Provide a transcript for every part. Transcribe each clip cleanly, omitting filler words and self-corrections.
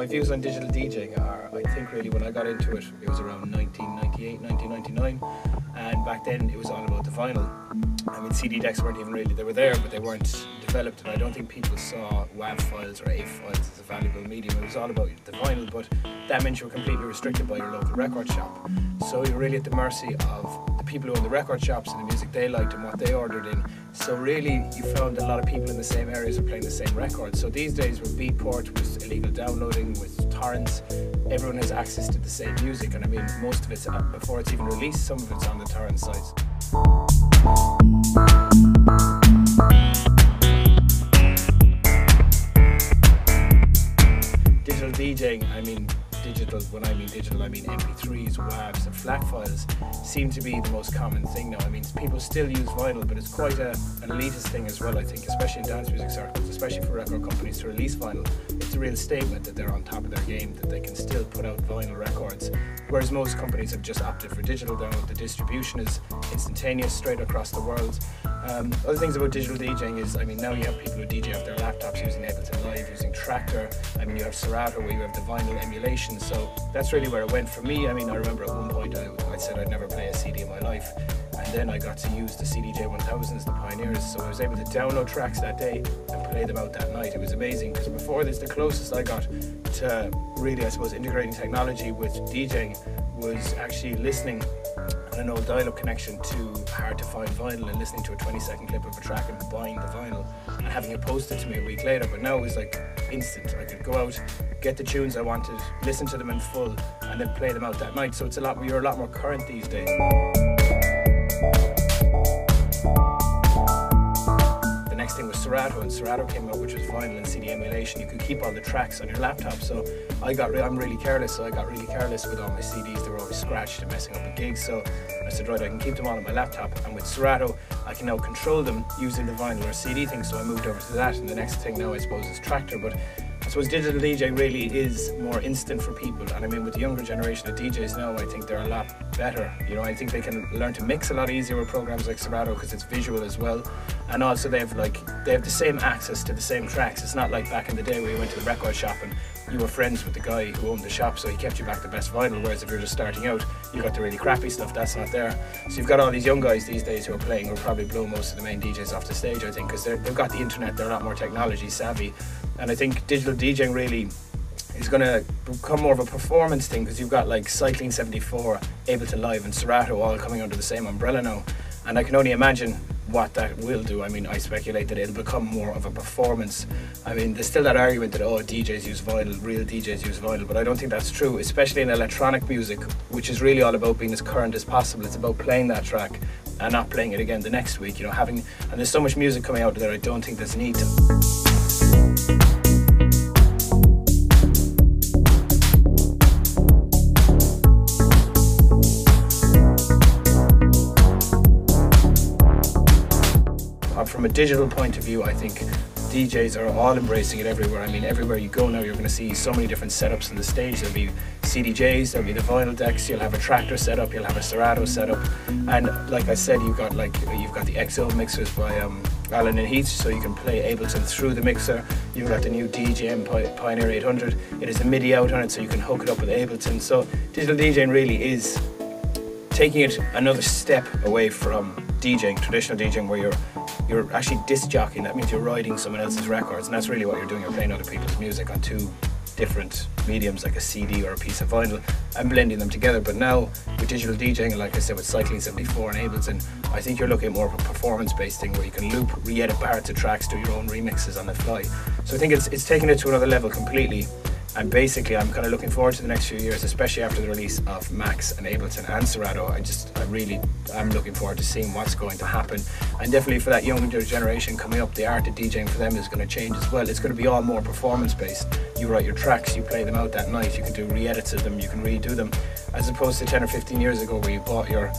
my views on digital DJing are, I think really when I got into it, it was around 1998, 1999, and back then it was all about the vinyl. I mean, CD decks weren't even really, they were there, but they weren't developed, and I don't think people saw WAV files or AV files as a valuable medium. It was all about the vinyl, but that meant you were completely restricted by your local record shop. So you're really at the mercy of the people who own the record shops and the music they liked and what they ordered in. So really, you found a lot of people in the same areas are playing the same records. So these days with Beatport, with illegal downloading, with torrents, everyone has access to the same music. And I mean, most of it's, before it's even released, some of it's on the torrent sites. Digital DJing, I mean digital, when I mean digital, I mean MP3s, WAVs and FLAC files seem to be the most common thing now. I mean, people still use vinyl, but it's quite an elitist thing as well, I think, especially in dance music circles, especially for record companies to release vinyl. It's a real statement that they're on top of their game, that they can still put out vinyl records, whereas most companies have just opted for digital download. The distribution is instantaneous, straight across the world. Other things about digital DJing is, I mean, now you have people who DJ off their laptops using Ableton Live, using Traktor. I mean, you have Serato where you have the vinyl emulation. So that's really where it went for me. I mean, I remember at one point I said I'd never play a CD in my life, and then I got to use the CDJ1000s, the pioneers. So I was able to download tracks that day and play them out that night. It was amazing, because before this, the closest I got to really, I suppose, integrating technology with DJing was actually listening on an old dial-up connection to hard-to-find vinyl and listening to a 20-second clip of a track and buying the vinyl and having it posted to me a week later. But now it was like instant. I could go out, get the tunes I wanted, listen to them in full, and then play them out that night. So it's you're a lot more current these days. The next thing was Serato, and Serato came out, which was vinyl and CD emulation. You could keep all the tracks on your laptop. So I'm really careless, so I got really careless with all my CDs. They were always scratched and messing up in gigs. So I said, right, I can keep them all on my laptop, and with Serato I can now control them using the vinyl or CD thing. So I moved over to that, and the next thing now I suppose is Traktor. But I suppose digital DJing really is more instant for people, and I mean, with the younger generation of DJs now, I think they're a lot better. You know, I think they can learn to mix a lot easier with programs like Serato, because it's visual as well, and also they have the same access to the same tracks. It's not like back in the day where you went to the record shop and you were friends with the guy who owned the shop, so he kept you back the best vinyl, whereas if you're just starting out, you got the really crappy stuff. That's not there. So you've got all these young guys these days who are playing, who will probably blow most of the main DJs off the stage, I think, because they've got the internet, they're a lot more technology savvy. And I think digital DJing really is going to become more of a performance thing, because you've got like Cycling 74, Ableton Live and Serato all coming under the same umbrella now, and I can only imagine what that will do. I mean, I speculate that it'll become more of a performance. I mean, there's still that argument that, oh, DJs use vinyl, real DJs use vinyl, but I don't think that's true, especially in electronic music, which is really all about being as current as possible. It's about playing that track and not playing it again the next week, you know, and there's so much music coming out there, I don't think there's a need to. From a digital point of view, I think DJs are all embracing it everywhere. I mean, everywhere you go now, you're going to see so many different setups on the stage. There'll be CDJs, there'll be the vinyl decks, you'll have a Traktor setup, you'll have a Serato setup, and like I said, you've got the XO mixers by Allen and Heath, so you can play Ableton through the mixer. You've got the new djing Pioneer 800. It has a MIDI out on it, so you can hook it up with Ableton. So digital DJing really is taking it another step away from DJing, traditional DJing, where you're actually disc jockeying. That means you're riding someone else's records, and that's really what you're doing. You're playing other people's music on two different mediums, like a CD or a piece of vinyl, and blending them together. But now with digital DJing, and like I said, with Cycling 74 and Ableton, I think you're looking at more of a performance-based thing, where you can loop, re-edit parts of tracks, do your own remixes on the fly. So I think it's taking it to another level completely. And basically, I'm kind of looking forward to the next few years, especially after the release of Max and Ableton and Serato. I'm looking forward to seeing what's going to happen. And definitely for that younger generation coming up, the art of DJing for them is going to change as well. It's going to be all more performance-based. You write your tracks, you play them out that night, you can do re-edits of them, you can redo them, as opposed to 10 or 15 years ago where you bought your,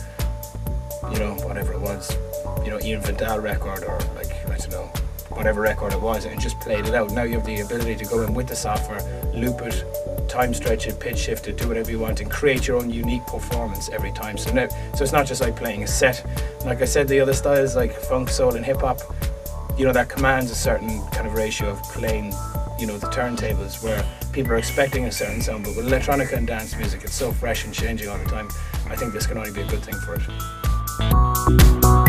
you know, whatever it was, you know, Ian Vidal record, or like, I don't know, whatever record it was, and just played it out. Now you have the ability to go in with the software, loop it, time stretch it, pitch shift it, do whatever you want, and create your own unique performance every time. So it's not just like playing a set. Like I said, the other styles like funk, soul and hip hop, you know, that commands a certain kind of ratio of playing, you know, the turntables, where people are expecting a certain sound, but with electronica and dance music, it's so fresh and changing all the time. I think this can only be a good thing for it.